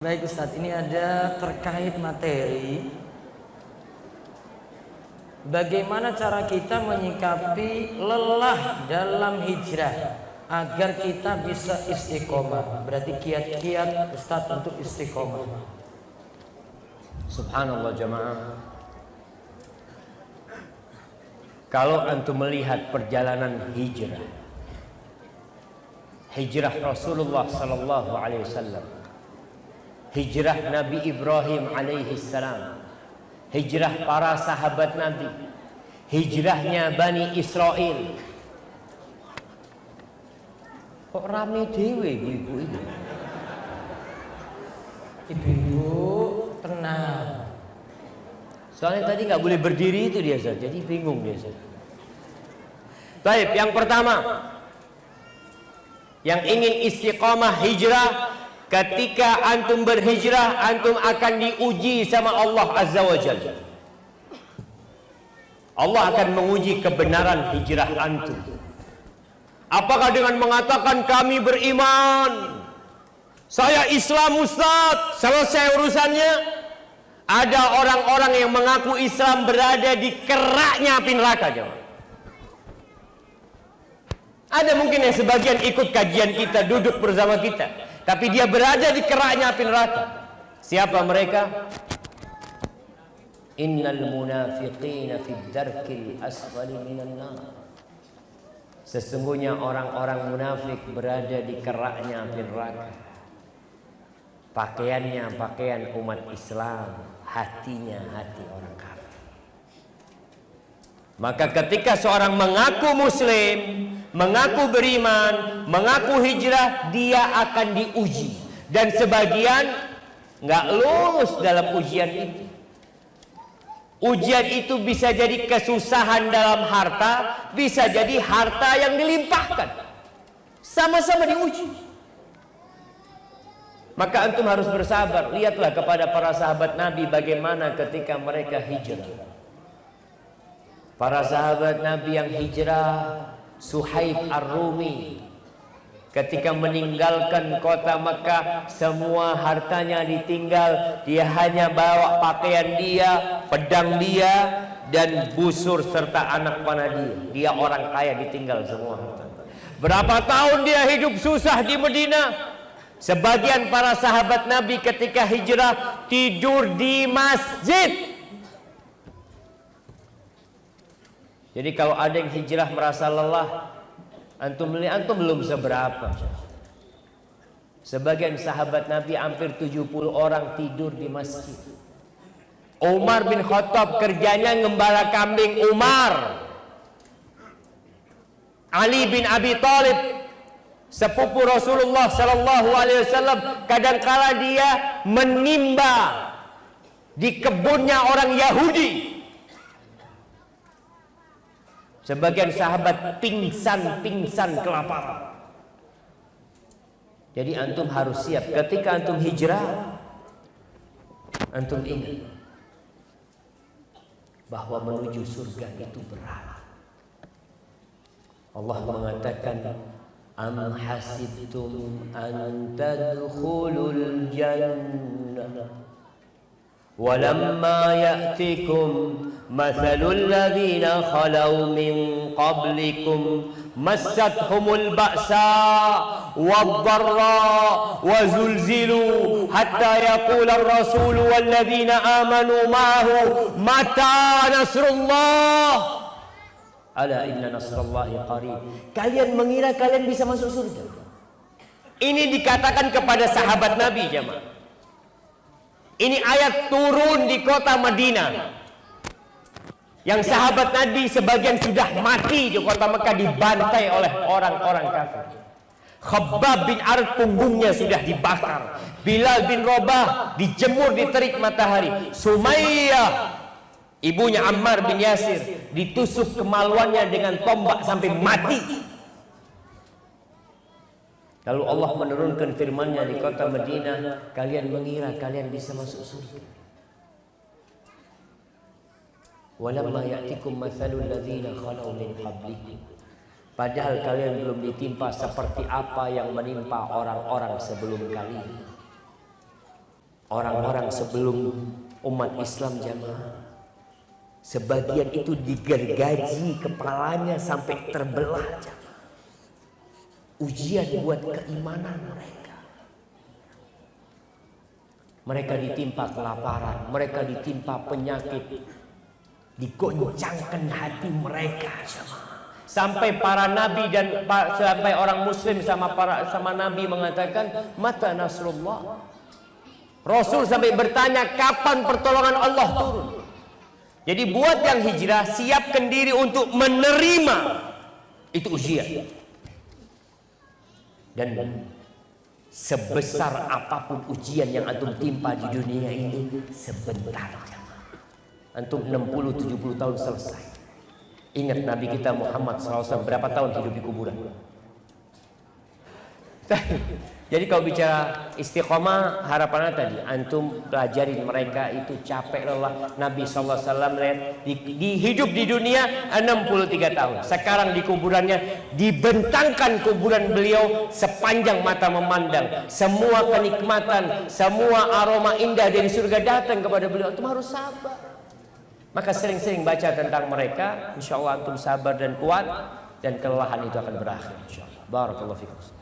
Baik Ustadz, ini ada terkait materi bagaimana cara kita menyikapi lelah dalam hijrah agar kita bisa istiqomah. Berarti kiat-kiat Ustadz untuk istiqomah. Subhanallah jamaah. Kalau antum melihat perjalanan hijrah Rasulullah sallallahu alaihi wasallam, hijrah Nabi Ibrahim alaihi salam, hijrah para sahabat Nabi, hijrahnya Bani Israel. Kok rame dewe ibu-ibu ini? Ibu-ibu tenang. Soalnya tadi nggak boleh berdiri itu dia Zat, jadi bingung dia Zat. Baik, yang pertama, yang ingin istiqomah hijrah, ketika antum berhijrah, antum akan diuji sama Allah Azza wa Jalla. Allah akan menguji kebenaran hijrah antum. Apakah dengan mengatakan kami beriman, saya Islam Ustaz, selesai urusannya? Ada orang-orang yang mengaku Islam berada di keraknya api neraka, jemaah. Ada mungkin yang sebagian ikut kajian kita, duduk bersama kita, tapi dia berada di keraknya api neraka. Siapa mereka? Innal munafiqina fid darkil asfali minan nar. Sesungguhnya orang-orang munafik berada di keraknya api neraka. Pakaiannya pakaian umat Islam, hatinya hati orang kafir. Maka ketika seorang mengaku muslim, mengaku beriman, mengaku hijrah, dia akan diuji. Dan sebagian nggak lulus dalam ujian itu. Ujian itu bisa jadi kesusahan dalam harta, bisa jadi harta yang dilimpahkan. Sama-sama diuji. Maka antum harus bersabar. Lihatlah kepada para sahabat Nabi bagaimana ketika mereka hijrah. Para sahabat Nabi yang hijrah, Suhaib Ar-Rumi, ketika meninggalkan kota Mekah, semua hartanya ditinggal. Dia hanya bawa pakaian dia, pedang dia, dan busur serta anak panah dia. Dia orang kaya, ditinggal semua. Berapa tahun dia hidup susah di Madinah. Sebagian para sahabat Nabi ketika hijrah tidur di masjid. Jadi kalau ada yang hijrah merasa lelah, antum belum seberapa. Sebagian sahabat Nabi hampir 70 orang tidur di masjid. Umar bin Khattab kerjanya ngembala kambing Umar. Ali bin Abi Thalib, sepupu Rasulullah sallallahu alaihi wasallam, kadangkala dia menimba di kebunnya orang Yahudi. Sebagian sahabat pingsan kelaparan. Jadi antum harus siap ketika antum hijrah. Antum ingat bahwa menuju surga itu berat. Allah mengatakan, am hasibtum an tadkhulul jannah walamma ya'tikum mathalul ladzina khalau min qablikum massathumul ba'sa wadh-dharra wa zulzilu hatta yaqula ar-rasul wal ladzina amanu ma'ahu mata nasrullah ala inna nasrallahi qarib. Kalian mengira kalian bisa masuk surga? Ini dikatakan kepada sahabat Nabi, jemaah. Ini ayat turun di kota Madinah. Yang sahabat Nabi sebagian sudah mati di kota Mekah, dibantai oleh orang-orang kafir. Khabbab bin Arat punggungnya sudah dibakar. Bilal bin Rabah dijemur di terik matahari. Sumayyah, ibunya Ammar bin Yasir, ditusuk kemaluannya dengan tombak sampai mati. Lalu Allah menurunkan firman-Nya di kota Madinah, kalian mengira kalian bisa masuk surga. Walamma ya'tikum mathalul ladzina khalau min qablikum. Padahal kalian belum ditimpa seperti apa yang menimpa orang-orang sebelum kalian. Orang-orang sebelum umat Islam jamaah, sebagian itu digergaji kepalanya sampai terbelah jamaah. Ujian buat keimanan mereka. Mereka ditimpa kelaparan, mereka ditimpa penyakit, digoncangkan hati mereka jamaah. Sampai para nabi dan sampai orang muslim sama nabi mengatakan mata nasrullah. Rasul sampai bertanya kapan pertolongan Allah turun. Jadi buat yang hijrah, siapkan diri untuk menerima itu ujian. Dan sebesar apapun ujian yang antum timpa di dunia ini, sebentar. Antum 60-70 tahun selesai. Ingat Nabi kita Muhammad SAW berapa tahun hidup di kuburan. Jadi kalau bicara istiqomah, harapannya tadi antum pelajarin mereka itu capek lelah. Nabi SAW di hidup di dunia 63 tahun. Sekarang di kuburannya dibentangkan kuburan beliau sepanjang mata memandang. Semua kenikmatan, semua aroma indah dari surga datang kepada beliau. Antum harus sabar. Maka sering-sering baca tentang mereka. Insya Allah antum sabar dan kuat, dan kelelahan itu akan berakhir. Insya Allah. Barakallahu fikum.